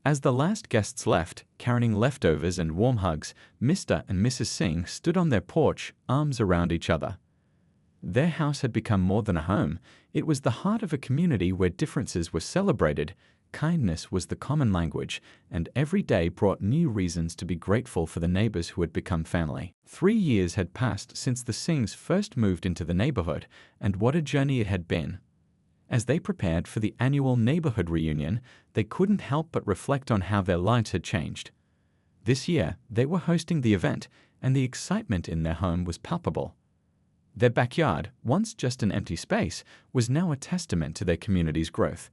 As the last guests left, carrying leftovers and warm hugs, Mr. and Mrs. Singh stood on their porch, arms around each other. Their house had become more than a home. It was the heart of a community where differences were celebrated, kindness was the common language, and every day brought new reasons to be grateful for the neighbors who had become family. 3 years had passed since the Singhs first moved into the neighborhood, and what a journey it had been. As they prepared for the annual neighborhood reunion, they couldn't help but reflect on how their lives had changed. This year, they were hosting the event, and the excitement in their home was palpable. Their backyard, once just an empty space, was now a testament to their community's growth.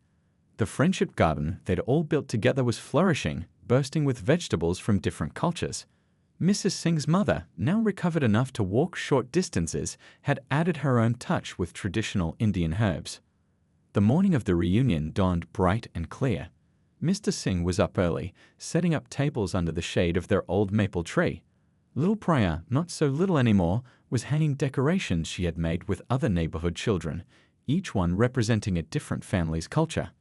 The friendship garden they'd all built together was flourishing, bursting with vegetables from different cultures. Mrs. Singh's mother, now recovered enough to walk short distances, had added her own touch with traditional Indian herbs. The morning of the reunion dawned bright and clear. Mr. Singh was up early, setting up tables under the shade of their old maple tree. Little Priya, not so little anymore, was hanging decorations she had made with other neighborhood children, each one representing a different family's culture.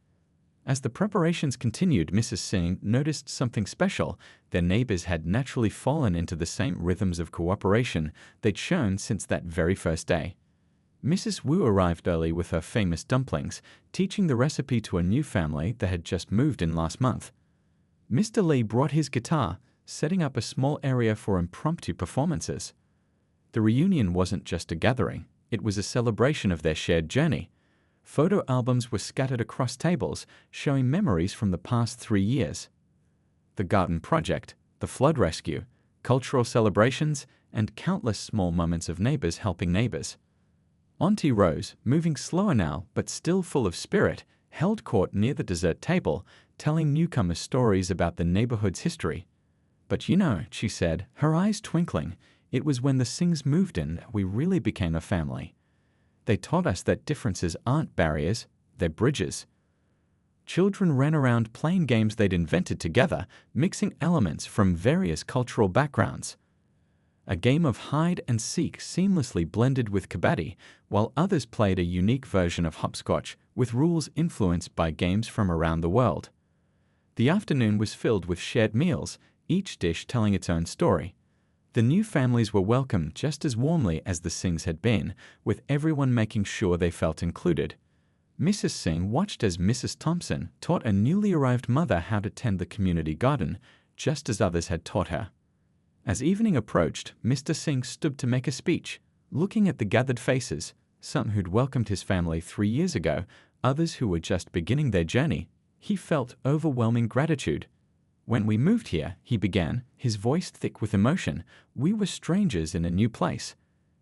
As the preparations continued, Mrs. Singh noticed something special. Their neighbors had naturally fallen into the same rhythms of cooperation they'd shown since that very first day. Mrs. Wu arrived early with her famous dumplings, teaching the recipe to a new family that had just moved in last month. Mr. Lee brought his guitar, setting up a small area for impromptu performances. The reunion wasn't just a gathering, it was a celebration of their shared journey. Photo albums were scattered across tables, showing memories from the past 3 years. The garden project, the flood rescue, cultural celebrations, and countless small moments of neighbors helping neighbors. Auntie Rose, moving slower now but still full of spirit, held court near the dessert table, telling newcomers stories about the neighborhood's history. "But you know," she said, her eyes twinkling, "it was when the Singhs moved in that we really became a family. They taught us that differences aren't barriers, they're bridges." Children ran around playing games they'd invented together, mixing elements from various cultural backgrounds. A game of hide and seek seamlessly blended with kabaddi, while others played a unique version of hopscotch with rules influenced by games from around the world. The afternoon was filled with shared meals, each dish telling its own story. The new families were welcomed just as warmly as the Singhs had been, with everyone making sure they felt included. Mrs. Singh watched as Mrs. Thompson taught a newly arrived mother how to tend the community garden, just as others had taught her. As evening approached, Mr. Singh stood to make a speech, looking at the gathered faces, some who'd welcomed his family 3 years ago, others who were just beginning their journey. He felt overwhelming gratitude. "When we moved here," he began, his voice thick with emotion, "we were strangers in a new place.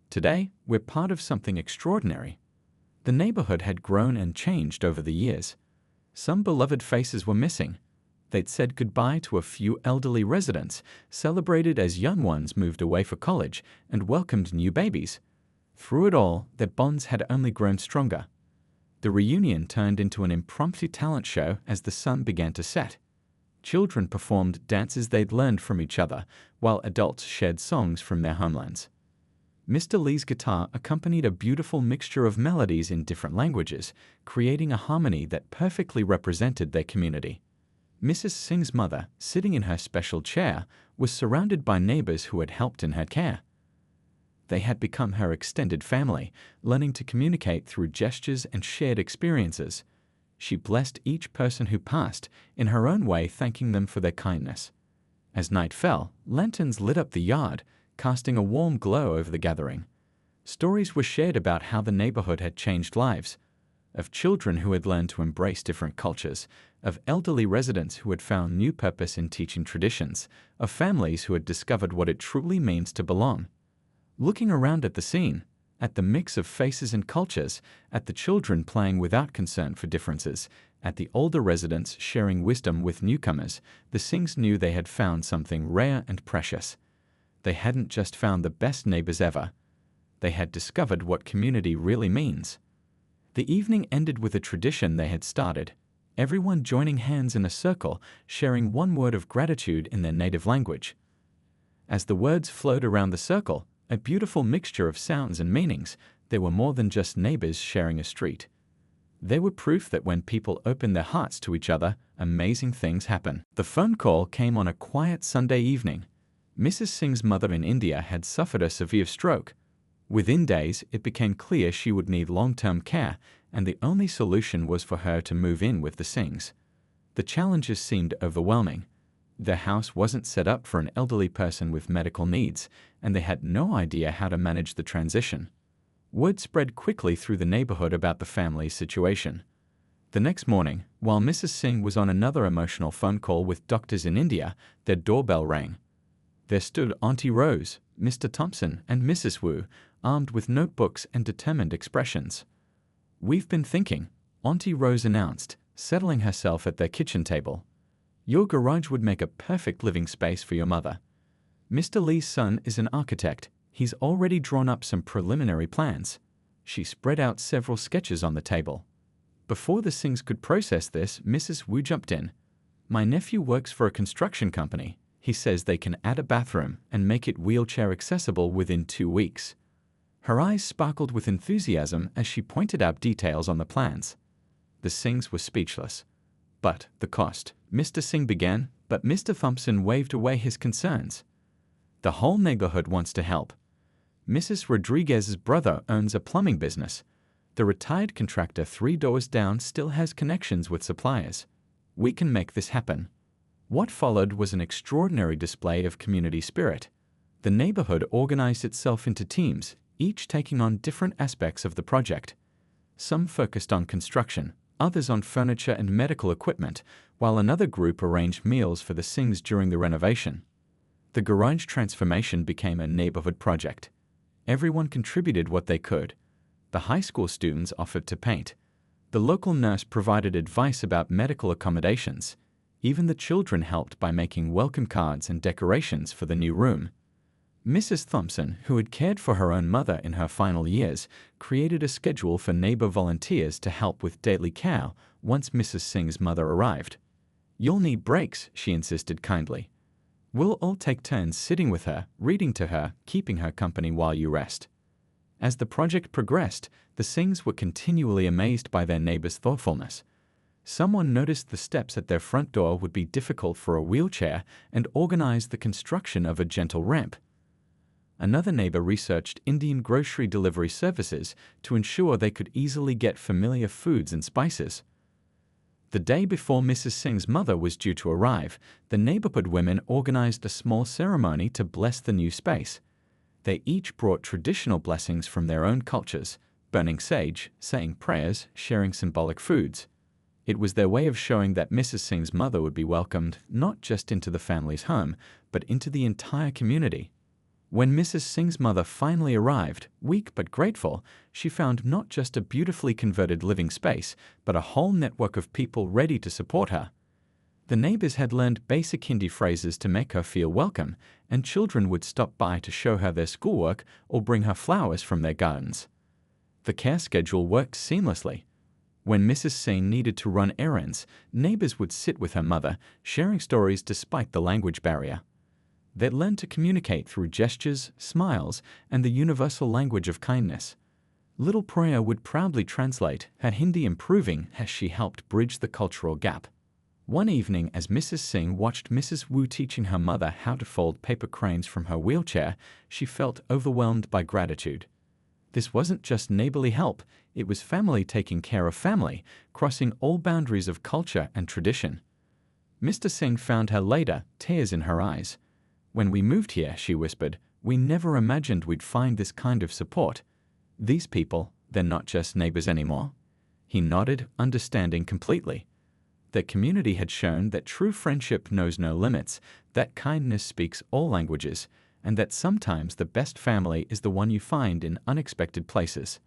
Today, we're part of something extraordinary." The neighborhood had grown and changed over the years. Some beloved faces were missing. They'd said goodbye to a few elderly residents, celebrated as young ones moved away for college, and welcomed new babies. Through it all, their bonds had only grown stronger. The reunion turned into an impromptu talent show as the sun began to set. Children performed dances they'd learned from each other, while adults shared songs from their homelands. Mr. Lee's guitar accompanied a beautiful mixture of melodies in different languages, creating a harmony that perfectly represented their community. Mrs. Singh's mother, sitting in her special chair, was surrounded by neighbors who had helped in her care. They had become her extended family, learning to communicate through gestures and shared experiences. She blessed each person who passed, in her own way thanking them for their kindness. As night fell, lanterns lit up the yard, casting a warm glow over the gathering. Stories were shared about how the neighborhood had changed lives, of children who had learned to embrace different cultures, of elderly residents who had found new purpose in teaching traditions, of families who had discovered what it truly means to belong. Looking around at the scene, at the mix of faces and cultures, at the children playing without concern for differences, at the older residents sharing wisdom with newcomers, the Singhs knew they had found something rare and precious. They hadn't just found the best neighbors ever. They had discovered what community really means. The evening ended with a tradition they had started, everyone joining hands in a circle, sharing one word of gratitude in their native language. As the words flowed around the circle, a beautiful mixture of sounds and meanings, they were more than just neighbors sharing a street. They were proof that when people open their hearts to each other, amazing things happen. The phone call came on a quiet Sunday evening. Mrs. Singh's mother in India had suffered a severe stroke. Within days, it became clear she would need long-term care, and the only solution was for her to move in with the Singhs. The challenges seemed overwhelming. Their house wasn't set up for an elderly person with medical needs, and they had no idea how to manage the transition. Word spread quickly through the neighborhood about the family's situation. The next morning, while Mrs. Singh was on another emotional phone call with doctors in India, their doorbell rang. There stood Auntie Rose, Mr. Thompson, and Mrs. Wu, armed with notebooks and determined expressions. "We've been thinking," Auntie Rose announced, settling herself at their kitchen table. "Your garage would make a perfect living space for your mother. Mr. Lee's son is an architect. He's already drawn up some preliminary plans." She spread out several sketches on the table. Before the Singhs could process this, Mrs. Wu jumped in. "My nephew works for a construction company. He says they can add a bathroom and make it wheelchair accessible within 2 weeks." Her eyes sparkled with enthusiasm as she pointed out details on the plans. The Singhs were speechless. "But the cost," Mr. Singh began, but Mr. Thompson waved away his concerns. "The whole neighborhood wants to help. Mrs. Rodriguez's brother owns a plumbing business. The retired contractor 3 doors down still has connections with suppliers. We can make this happen." What followed was an extraordinary display of community spirit. The neighborhood organized itself into teams, each taking on different aspects of the project. Some focused on construction, others on furniture and medical equipment, while another group arranged meals for the Singhs during the renovation. The garage transformation became a neighborhood project. Everyone contributed what they could. The high school students offered to paint. The local nurse provided advice about medical accommodations. Even the children helped by making welcome cards and decorations for the new room. Mrs. Thompson, who had cared for her own mother in her final years, created a schedule for neighbor volunteers to help with daily care once Mrs. Singh's mother arrived. "You'll need breaks," she insisted kindly. "We'll all take turns sitting with her, reading to her, keeping her company while you rest." As the project progressed, the Singhs were continually amazed by their neighbor's thoughtfulness. Someone noticed the steps at their front door would be difficult for a wheelchair and organized the construction of a gentle ramp. Another neighbor researched Indian grocery delivery services to ensure they could easily get familiar foods and spices. The day before Mrs. Singh's mother was due to arrive, the neighborhood women organized a small ceremony to bless the new space. They each brought traditional blessings from their own cultures, burning sage, saying prayers, sharing symbolic foods. It was their way of showing that Mrs. Singh's mother would be welcomed not just into the family's home, but into the entire community. When Mrs. Singh's mother finally arrived, weak but grateful, she found not just a beautifully converted living space, but a whole network of people ready to support her. The neighbors had learned basic Hindi phrases to make her feel welcome, and children would stop by to show her their schoolwork or bring her flowers from their gardens. The care schedule worked seamlessly. When Mrs. Singh needed to run errands, neighbors would sit with her mother, sharing stories despite the language barrier. They'd learned to communicate through gestures, smiles, and the universal language of kindness. Little Priya would proudly translate, her Hindi improving as she helped bridge the cultural gap. One evening, as Mrs. Singh watched Mrs. Wu teaching her mother how to fold paper cranes from her wheelchair, she felt overwhelmed by gratitude. This wasn't just neighborly help, it was family taking care of family, crossing all boundaries of culture and tradition. Mr. Singh found her later, tears in her eyes. "When we moved here," she whispered, "we never imagined we'd find this kind of support. These people, they're not just neighbors anymore." He nodded, understanding completely. Their community had shown that true friendship knows no limits, that kindness speaks all languages, and that sometimes the best family is the one you find in unexpected places.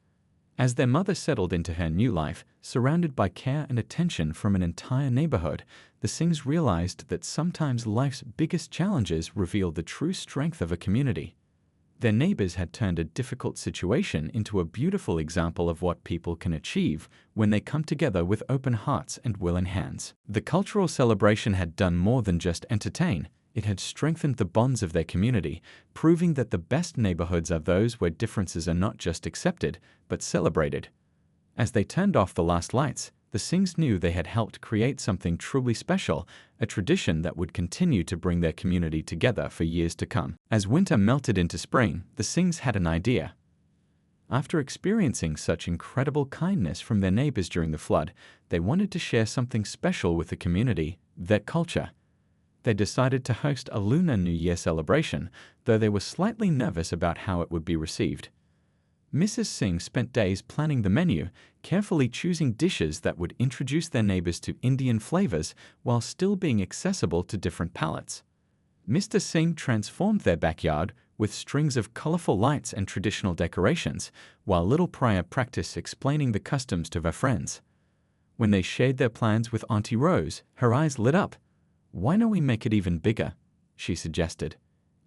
As their mother settled into her new life, surrounded by care and attention from an entire neighborhood, the Singhs realized that sometimes life's biggest challenges reveal the true strength of a community. Their neighbors had turned a difficult situation into a beautiful example of what people can achieve when they come together with open hearts and willing hands. The cultural celebration had done more than just entertain. It had strengthened the bonds of their community, proving that the best neighborhoods are those where differences are not just accepted, but celebrated. As they turned off the last lights, the Singhs knew they had helped create something truly special, a tradition that would continue to bring their community together for years to come. As winter melted into spring, the Singhs had an idea. After experiencing such incredible kindness from their neighbors during the flood, they wanted to share something special with the community, their culture. They decided to host a Lunar New Year celebration, though they were slightly nervous about how it would be received. Mrs. Singh spent days planning the menu, carefully choosing dishes that would introduce their neighbors to Indian flavors while still being accessible to different palates. Mr. Singh transformed their backyard with strings of colorful lights and traditional decorations, while little Priya practiced explaining the customs to her friends. When they shared their plans with Auntie Rose, her eyes lit up. "Why don't we make it even bigger?" she suggested.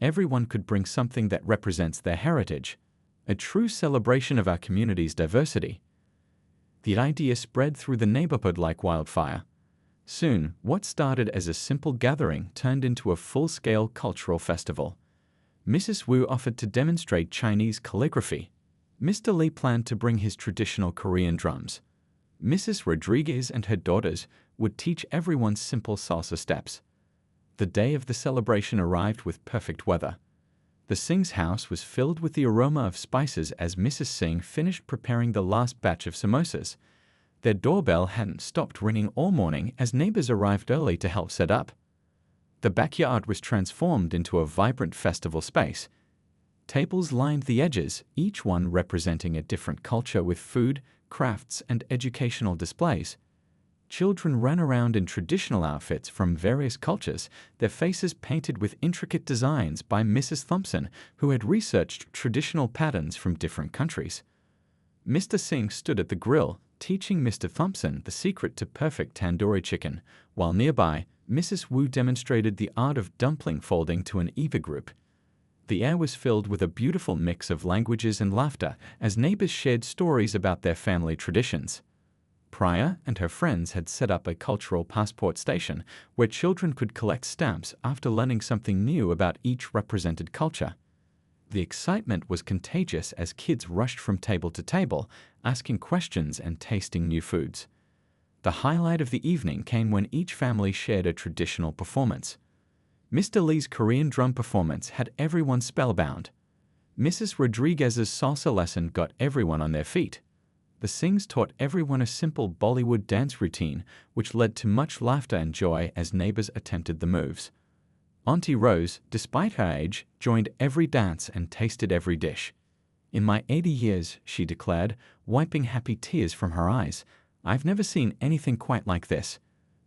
"Everyone could bring something that represents their heritage, a true celebration of our community's diversity." The idea spread through the neighborhood like wildfire. Soon, what started as a simple gathering turned into a full-scale cultural festival. Mrs. Wu offered to demonstrate Chinese calligraphy. Mr. Lee planned to bring his traditional Korean drums. Mrs. Rodriguez and her daughters would teach everyone simple salsa steps. The day of the celebration arrived with perfect weather. The Singh's house was filled with the aroma of spices as Mrs. Singh finished preparing the last batch of samosas. Their doorbell hadn't stopped ringing all morning as neighbors arrived early to help set up. The backyard was transformed into a vibrant festival space. Tables lined the edges, each one representing a different culture with food, crafts, and educational displays. Children ran around in traditional outfits from various cultures, their faces painted with intricate designs by Mrs. Thompson, who had researched traditional patterns from different countries. Mr. Singh stood at the grill, teaching Mr. Thompson the secret to perfect tandoori chicken, while nearby, Mrs. Wu demonstrated the art of dumpling folding to an Eva group. The air was filled with a beautiful mix of languages and laughter as neighbors shared stories about their family traditions. Priya and her friends had set up a cultural passport station where children could collect stamps after learning something new about each represented culture. The excitement was contagious as kids rushed from table to table, asking questions and tasting new foods. The highlight of the evening came when each family shared a traditional performance. Mr. Lee's Korean drum performance had everyone spellbound. Mrs. Rodriguez's salsa lesson got everyone on their feet. The Singhs taught everyone a simple Bollywood dance routine, which led to much laughter and joy as neighbors attempted the moves. Auntie Rose, despite her age, joined every dance and tasted every dish. "In my 80 years," she declared, wiping happy tears from her eyes, "I've never seen anything quite like this.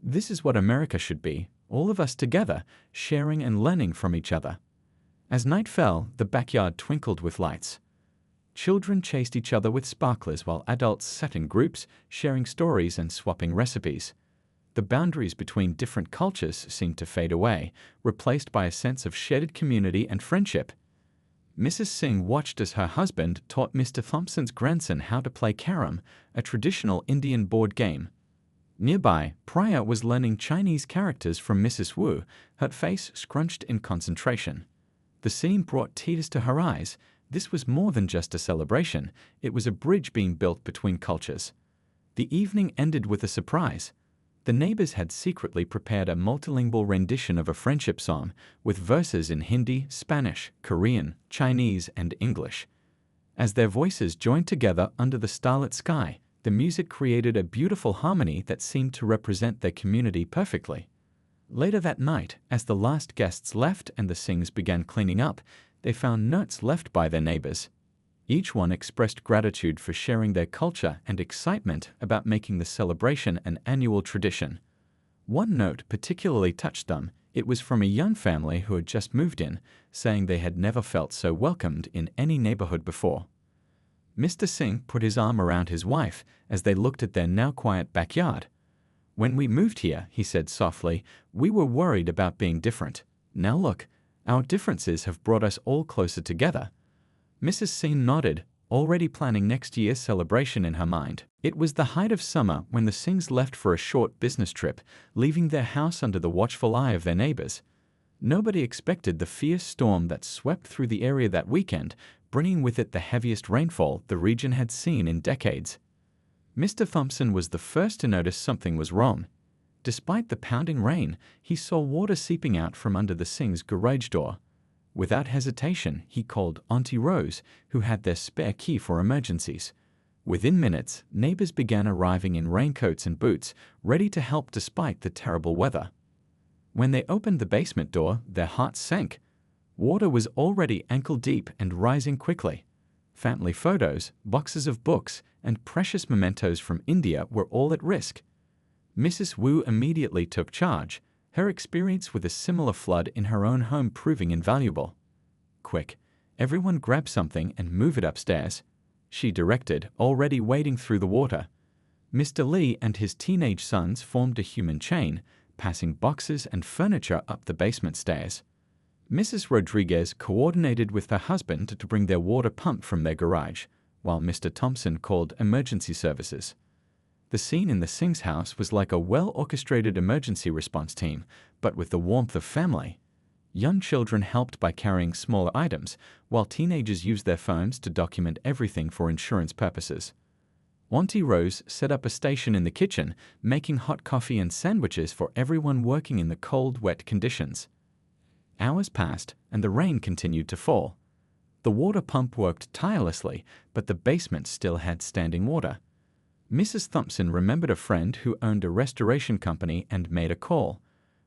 This is what America should be, all of us together, sharing and learning from each other." As night fell, the backyard twinkled with lights. Children chased each other with sparklers while adults sat in groups, sharing stories and swapping recipes. The boundaries between different cultures seemed to fade away, replaced by a sense of shared community and friendship. Mrs. Singh watched as her husband taught Mr. Thompson's grandson how to play carom, a traditional Indian board game. Nearby, Priya was learning Chinese characters from Mrs. Wu, her face scrunched in concentration. The scene brought tears to her eyes. This was more than just a celebration, it was a bridge being built between cultures. The evening ended with a surprise. The neighbors had secretly prepared a multilingual rendition of a friendship song, with verses in Hindi, Spanish, Korean, Chinese, and English. As their voices joined together under the starlit sky, the music created a beautiful harmony that seemed to represent their community perfectly. Later that night, as the last guests left and the Singhs began cleaning up, they found notes left by their neighbors. Each one expressed gratitude for sharing their culture and excitement about making the celebration an annual tradition. One note particularly touched them. It was from a young family who had just moved in, saying they had never felt so welcomed in any neighborhood before. Mr. Singh put his arm around his wife as they looked at their now quiet backyard. "When we moved here," he said softly, "we were worried about being different. Now look, our differences have brought us all closer together." Mrs. Singh nodded, already planning next year's celebration in her mind. It was the height of summer when the Singhs left for a short business trip, leaving their house under the watchful eye of their neighbors. Nobody expected the fierce storm that swept through the area that weekend, bringing with it the heaviest rainfall the region had seen in decades. Mr. Thompson was the first to notice something was wrong. Despite the pounding rain, he saw water seeping out from under the Singh's garage door. Without hesitation, he called Auntie Rose, who had their spare key for emergencies. Within minutes, neighbors began arriving in raincoats and boots, ready to help despite the terrible weather. When they opened the basement door, their hearts sank. Water was already ankle-deep and rising quickly. Family photos, boxes of books, and precious mementos from India were all at risk. Mrs. Wu immediately took charge, her experience with a similar flood in her own home proving invaluable. "Quick, everyone grab something and move it upstairs," she directed, already wading through the water. Mr. Lee and his teenage sons formed a human chain, passing boxes and furniture up the basement stairs. Mrs. Rodriguez coordinated with her husband to bring their water pump from their garage, while Mr. Thompson called emergency services. The scene in the Singh's house was like a well-orchestrated emergency response team, but with the warmth of family. Young children helped by carrying smaller items, while teenagers used their phones to document everything for insurance purposes. Auntie Rose set up a station in the kitchen, making hot coffee and sandwiches for everyone working in the cold, wet conditions. Hours passed, and the rain continued to fall. The water pump worked tirelessly, but the basement still had standing water. Mrs. Thompson remembered a friend who owned a restoration company and made a call.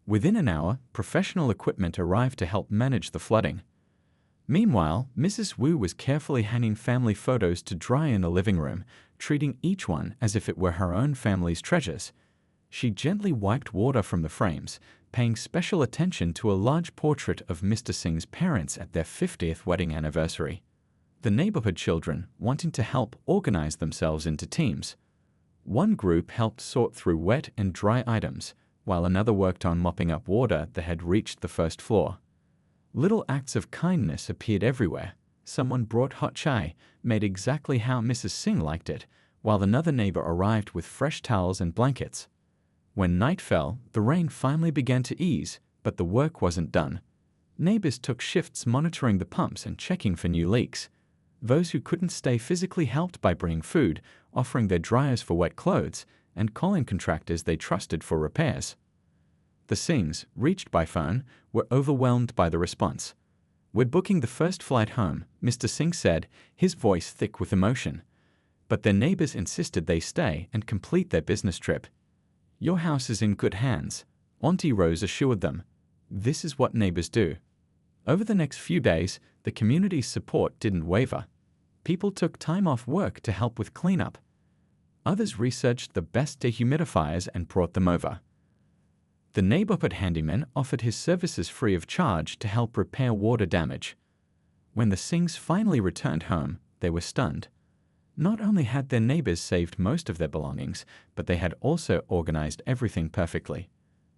Within an hour, professional equipment arrived to help manage the flooding. Meanwhile, Mrs. Wu was carefully hanging family photos to dry in the living room, treating each one as if it were her own family's treasures. She gently wiped water from the frames, paying special attention to a large portrait of Mr. Singh's parents at their 50th wedding anniversary. The neighborhood children, wanting to help, organized themselves into teams. One group helped sort through wet and dry items, while another worked on mopping up water that had reached the first floor. Little acts of kindness appeared everywhere. Someone brought hot chai, made exactly how Mrs. Singh liked it, while another neighbor arrived with fresh towels and blankets. When night fell, the rain finally began to ease, but the work wasn't done. Neighbors took shifts monitoring the pumps and checking for new leaks. Those who couldn't stay physically helped by bringing food, offering their dryers for wet clothes, and calling contractors they trusted for repairs. The Singhs, reached by phone, were overwhelmed by the response. "We're booking the first flight home," Mr. Singh said, his voice thick with emotion. But their neighbors insisted they stay and complete their business trip. "Your house is in good hands," Auntie Rose assured them. This is what neighbors do. Over the next few days, the community's support didn't waver. People took time off work to help with cleanup. Others researched the best dehumidifiers and brought them over. The neighborhood handyman offered his services free of charge to help repair water damage. When the Singhs finally returned home, they were stunned. Not only had their neighbors saved most of their belongings, but they had also organized everything perfectly.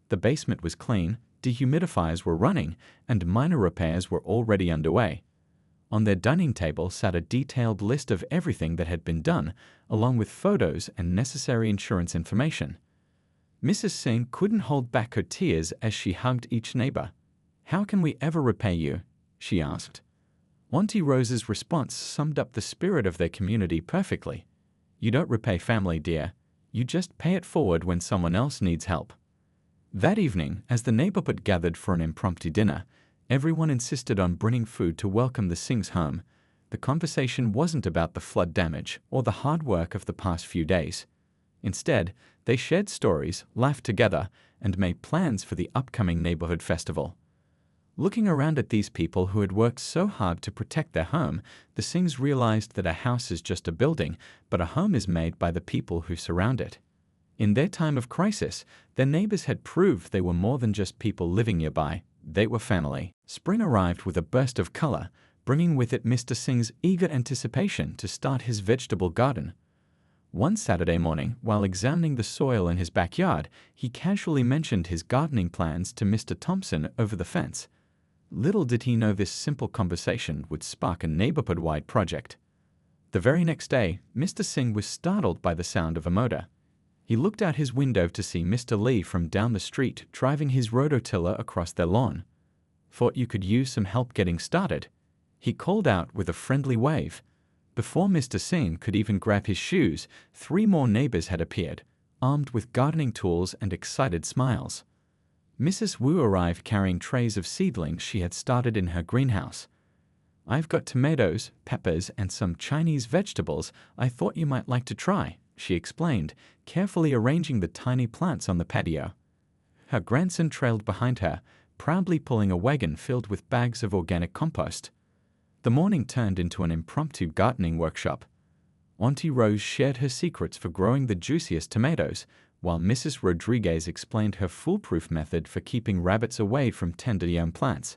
The basement was clean, dehumidifiers were running, and minor repairs were already underway. On their dining table sat a detailed list of everything that had been done, along with photos and necessary insurance information. Mrs. Singh couldn't hold back her tears as she hugged each neighbor. "How can we ever repay you?" she asked. Auntie Rose's response summed up the spirit of their community perfectly. "You don't repay family, dear. You just pay it forward when someone else needs help." That evening, as the neighborhood gathered for an impromptu dinner, everyone insisted on bringing food to welcome the Singhs home. The conversation wasn't about the flood damage or the hard work of the past few days. Instead, they shared stories, laughed together, and made plans for the upcoming neighborhood festival. Looking around at these people who had worked so hard to protect their home, the Singhs realized that a house is just a building, but a home is made by the people who surround it. In their time of crisis, their neighbors had proved they were more than just people living nearby. They were family. Spring arrived with a burst of color, bringing with it Mr. Singh's eager anticipation to start his vegetable garden. One Saturday morning, while examining the soil in his backyard, he casually mentioned his gardening plans to Mr. Thompson over the fence. Little did he know this simple conversation would spark a neighborhood-wide project. The very next day, Mr. Singh was startled by the sound of a motor. He looked out his window to see Mr. Lee from down the street driving his rototiller across their lawn. "Thought you could use some help getting started?" he called out with a friendly wave. Before Mr. Singh could even grab his shoes, 3 more neighbors had appeared, armed with gardening tools and excited smiles. Mrs. Wu arrived carrying trays of seedlings she had started in her greenhouse. "I've got tomatoes, peppers, and some Chinese vegetables I thought you might like to try," she explained, carefully arranging the tiny plants on the patio. Her grandson trailed behind her, proudly pulling a wagon filled with bags of organic compost. The morning turned into an impromptu gardening workshop. Auntie Rose shared her secrets for growing the juiciest tomatoes, while Mrs. Rodriguez explained her foolproof method for keeping rabbits away from tender young plants.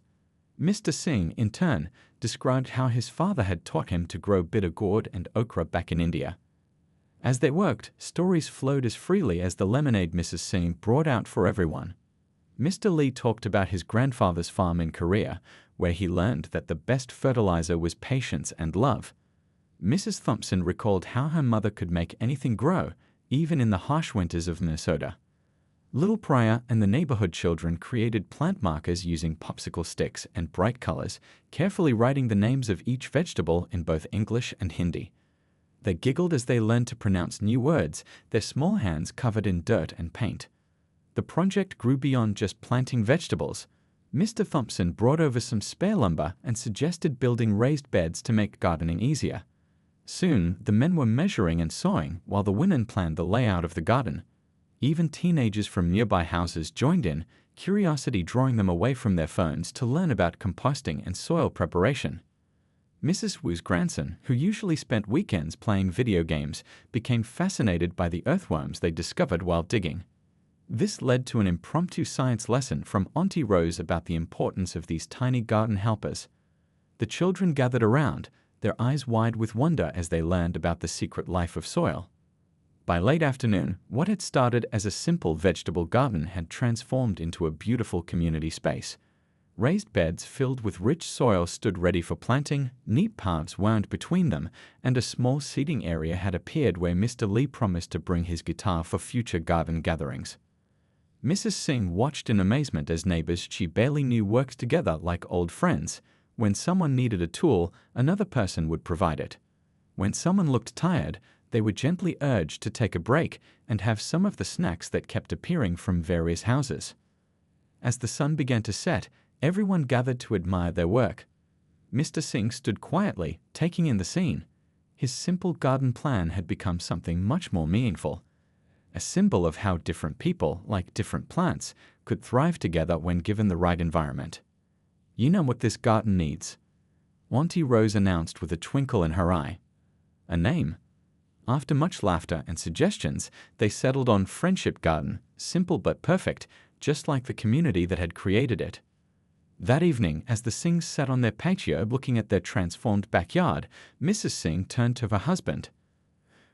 Mr. Singh, in turn, described how his father had taught him to grow bitter gourd and okra back in India. As they worked, stories flowed as freely as the lemonade Mrs. Singh brought out for everyone. Mr. Lee talked about his grandfather's farm in Korea, where he learned that the best fertilizer was patience and love. Mrs. Thompson recalled how her mother could make anything grow, even in the harsh winters of Minnesota. Little Pryor and the neighborhood children created plant markers using popsicle sticks and bright colors, carefully writing the names of each vegetable in both English and Hindi. They giggled as they learned to pronounce new words, their small hands covered in dirt and paint. The project grew beyond just planting vegetables. Mr. Thompson brought over some spare lumber and suggested building raised beds to make gardening easier. Soon, the men were measuring and sawing while the women planned the layout of the garden. Even teenagers from nearby houses joined in, curiosity drawing them away from their phones to learn about composting and soil preparation. Mrs. Wu's grandson, who usually spent weekends playing video games, became fascinated by the earthworms they discovered while digging. This led to an impromptu science lesson from Auntie Rose about the importance of these tiny garden helpers. The children gathered around, their eyes wide with wonder as they learned about the secret life of soil. By late afternoon, what had started as a simple vegetable garden had transformed into a beautiful community space. Raised beds filled with rich soil stood ready for planting, neat paths wound between them, and a small seating area had appeared where Mr. Lee promised to bring his guitar for future garden gatherings. Mrs. Singh watched in amazement as neighbors she barely knew worked together like old friends. When someone needed a tool, another person would provide it. When someone looked tired, they were gently urged to take a break and have some of the snacks that kept appearing from various houses. As the sun began to set, everyone gathered to admire their work. Mr. Singh stood quietly, taking in the scene. His simple garden plan had become something much more meaningful. A symbol of how different people, like different plants, could thrive together when given the right environment. "You know what this garden needs," Auntie Rose announced with a twinkle in her eye. "A name." After much laughter and suggestions, they settled on Friendship Garden, simple but perfect, just like the community that had created it. That evening, as the Singhs sat on their patio looking at their transformed backyard, Mrs. Singh turned to her husband.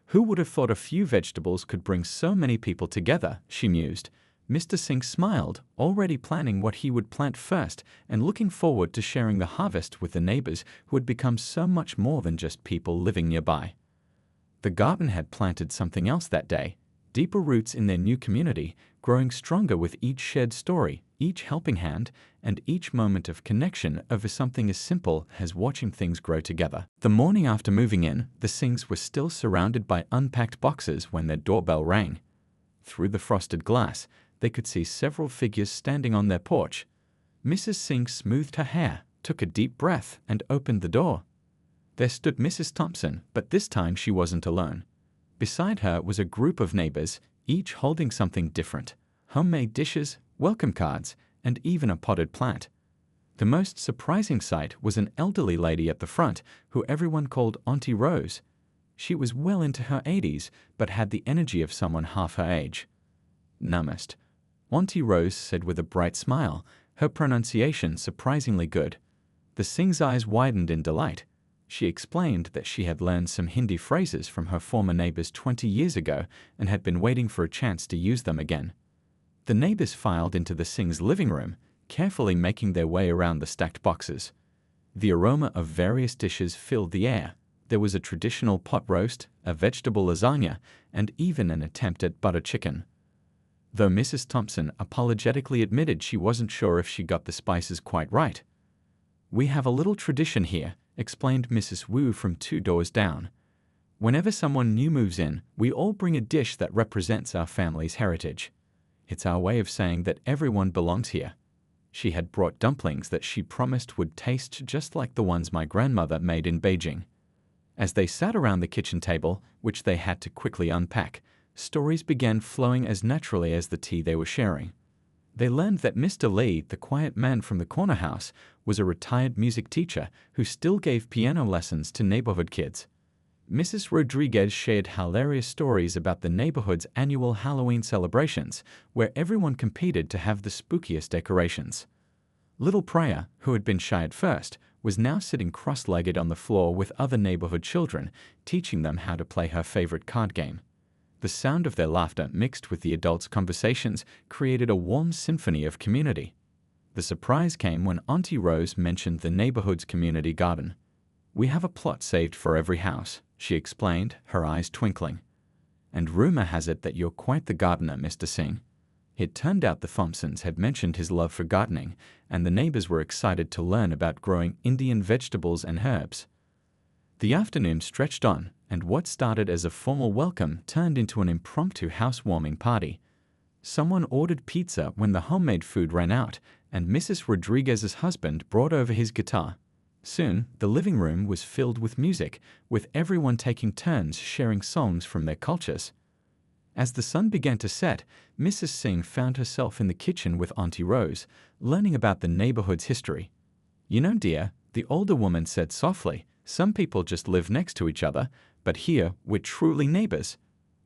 "Who would have thought a few vegetables could bring so many people together?" she mused. Mr. Singh smiled, already planning what he would plant first and looking forward to sharing the harvest with the neighbors who had become so much more than just people living nearby. The garden had planted something else that day, deeper roots in their new community, growing stronger with each shared story, each helping hand, and each moment of connection over something as simple as watching things grow together. The morning after moving in, the Singhs were still surrounded by unpacked boxes when their doorbell rang. Through the frosted glass, they could see several figures standing on their porch. Mrs. Singh smoothed her hair, took a deep breath, and opened the door. There stood Mrs. Thompson, but this time she wasn't alone. Beside her was a group of neighbors, each holding something different: homemade dishes, welcome cards, and even a potted plant. The most surprising sight was an elderly lady at the front, who everyone called Auntie Rose. She was well into her 80s, but had the energy of someone half her age. "Namaste," Auntie Rose said with a bright smile, her pronunciation surprisingly good. The Singh's eyes widened in delight. She explained that she had learned some Hindi phrases from her former neighbors 20 years ago and had been waiting for a chance to use them again. The neighbors filed into the Singh's living room, carefully making their way around the stacked boxes. The aroma of various dishes filled the air. There was a traditional pot roast, a vegetable lasagna, and even an attempt at butter chicken. Though Mrs. Thompson apologetically admitted she wasn't sure if she got the spices quite right. "We have a little tradition here," explained Mrs. Wu from 2 doors down. Whenever someone new moves in, we all bring a dish that represents our family's heritage. It's our way of saying that everyone belongs here. She had brought dumplings that she promised would taste just like the ones my grandmother made in Beijing. As they sat around the kitchen table, which they had to quickly unpack, stories began flowing as naturally as the tea they were sharing. They learned that Mr. Lee, the quiet man from the corner house, was a retired music teacher who still gave piano lessons to neighborhood kids. Mrs. Rodriguez shared hilarious stories about the neighborhood's annual Halloween celebrations, where everyone competed to have the spookiest decorations. Little Priya, who had been shy at first, was now sitting cross-legged on the floor with other neighborhood children, teaching them how to play her favorite card game. The sound of their laughter mixed with the adults' conversations created a warm symphony of community. The surprise came when Auntie Rose mentioned the neighborhood's community garden. "We have a plot saved for every house," she explained, her eyes twinkling. "And rumor has it that you're quite the gardener, Mr. Singh." It turned out the Thompsons had mentioned his love for gardening, and the neighbors were excited to learn about growing Indian vegetables and herbs. The afternoon stretched on, and what started as a formal welcome turned into an impromptu housewarming party. Someone ordered pizza when the homemade food ran out, and Mrs. Rodriguez's husband brought over his guitar. Soon, the living room was filled with music, with everyone taking turns sharing songs from their cultures. As the sun began to set, Mrs. Singh found herself in the kitchen with Auntie Rose, learning about the neighborhood's history. "You know, dear," the older woman said softly, "some people just live next to each other, but here we're truly neighbors.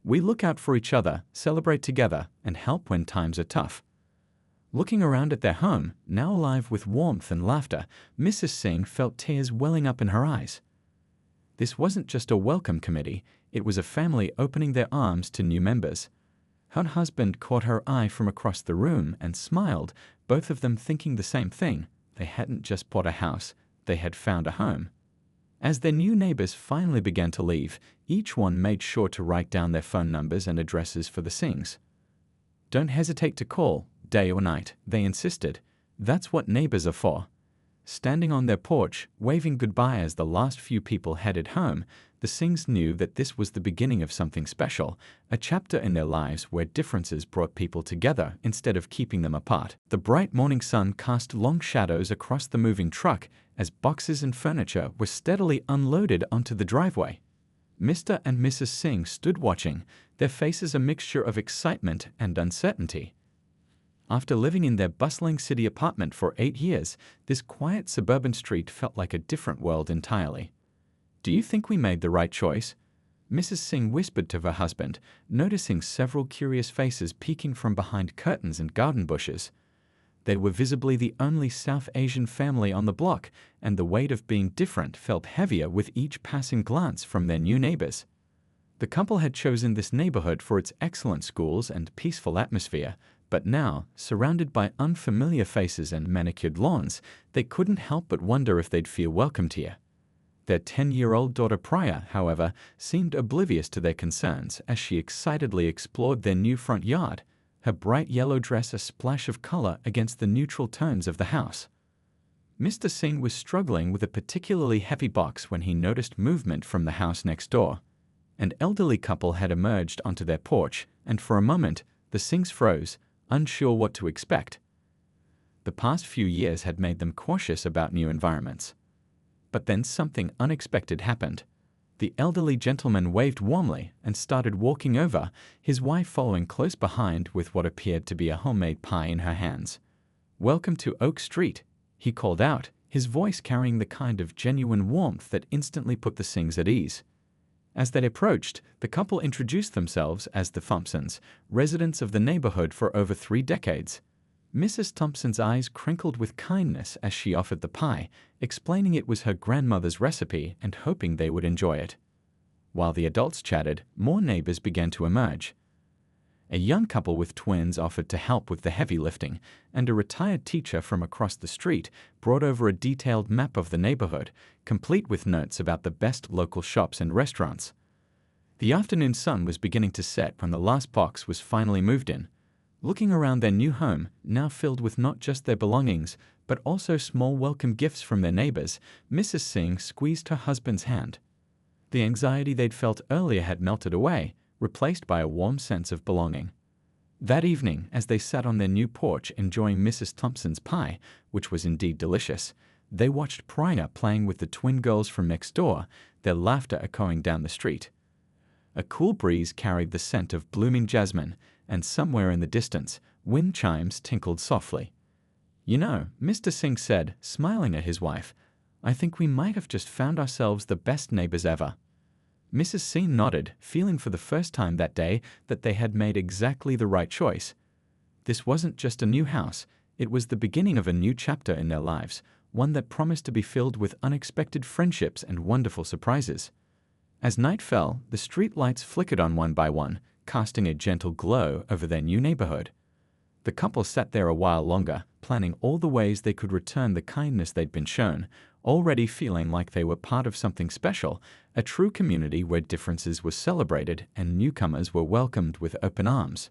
We look out for each other, celebrate together, and help when times are tough." Looking around at their home, now alive with warmth and laughter, Mrs. Singh felt tears welling up in her eyes. This wasn't just a welcome committee, it was a family opening their arms to new members. Her husband caught her eye from across the room and smiled, both of them thinking the same thing. They hadn't just bought a house, they had found a home. As their new neighbors finally began to leave, each one made sure to write down their phone numbers and addresses for the Singhs. "Don't hesitate to call, day or night," they insisted. "That's what neighbors are for." Standing on their porch, waving goodbye as the last few people headed home, the Singhs knew that this was the beginning of something special, a chapter in their lives where differences brought people together instead of keeping them apart. The bright morning sun cast long shadows across the moving truck as boxes and furniture were steadily unloaded onto the driveway. Mr. and Mrs. Singh stood watching, their faces a mixture of excitement and uncertainty. After living in their bustling city apartment for 8 years, this quiet suburban street felt like a different world entirely. "Do you think we made the right choice?" Mrs. Singh whispered to her husband, noticing several curious faces peeking from behind curtains and garden bushes. They were visibly the only South Asian family on the block, and the weight of being different felt heavier with each passing glance from their new neighbors. The couple had chosen this neighborhood for its excellent schools and peaceful atmosphere, but now, surrounded by unfamiliar faces and manicured lawns, they couldn't help but wonder if they'd feel welcomed here. Their 10-year-old daughter Priya, however, seemed oblivious to their concerns as she excitedly explored their new front yard, her bright yellow dress a splash of color against the neutral tones of the house. Mr. Singh was struggling with a particularly heavy box when he noticed movement from the house next door. An elderly couple had emerged onto their porch, and for a moment, the Singhs froze, unsure what to expect. The past few years had made them cautious about new environments. But then something unexpected happened. The elderly gentleman waved warmly and started walking over, his wife following close behind with what appeared to be a homemade pie in her hands. "Welcome to Oak Street," he called out, his voice carrying the kind of genuine warmth that instantly put the Singhs at ease. As they approached, the couple introduced themselves as the Thompsons, residents of the neighborhood for over 3 decades. Mrs. Thompson's eyes crinkled with kindness as she offered the pie, explaining it was her grandmother's recipe and hoping they would enjoy it. While the adults chatted, more neighbors began to emerge. A young couple with twins offered to help with the heavy lifting, and a retired teacher from across the street brought over a detailed map of the neighborhood, complete with notes about the best local shops and restaurants. The afternoon sun was beginning to set when the last box was finally moved in. Looking around their new home, now filled with not just their belongings, but also small welcome gifts from their neighbors, Mrs. Singh squeezed her husband's hand. The anxiety they'd felt earlier had melted away, replaced by a warm sense of belonging. That evening, as they sat on their new porch enjoying Mrs. Thompson's pie, which was indeed delicious, they watched Priya playing with the twin girls from next door, their laughter echoing down the street. A cool breeze carried the scent of blooming jasmine, and somewhere in the distance, wind chimes tinkled softly. "You know," Mr. Singh said, smiling at his wife, "I think we might have just found ourselves the best neighbors ever." Mrs. Singh nodded, feeling for the first time that day that they had made exactly the right choice. This wasn't just a new house, it was the beginning of a new chapter in their lives, one that promised to be filled with unexpected friendships and wonderful surprises. As night fell, the street lights flickered on one by one, casting a gentle glow over their new neighborhood. The couple sat there a while longer, planning all the ways they could return the kindness they'd been shown, already feeling like they were part of something special, a true community where differences were celebrated and newcomers were welcomed with open arms.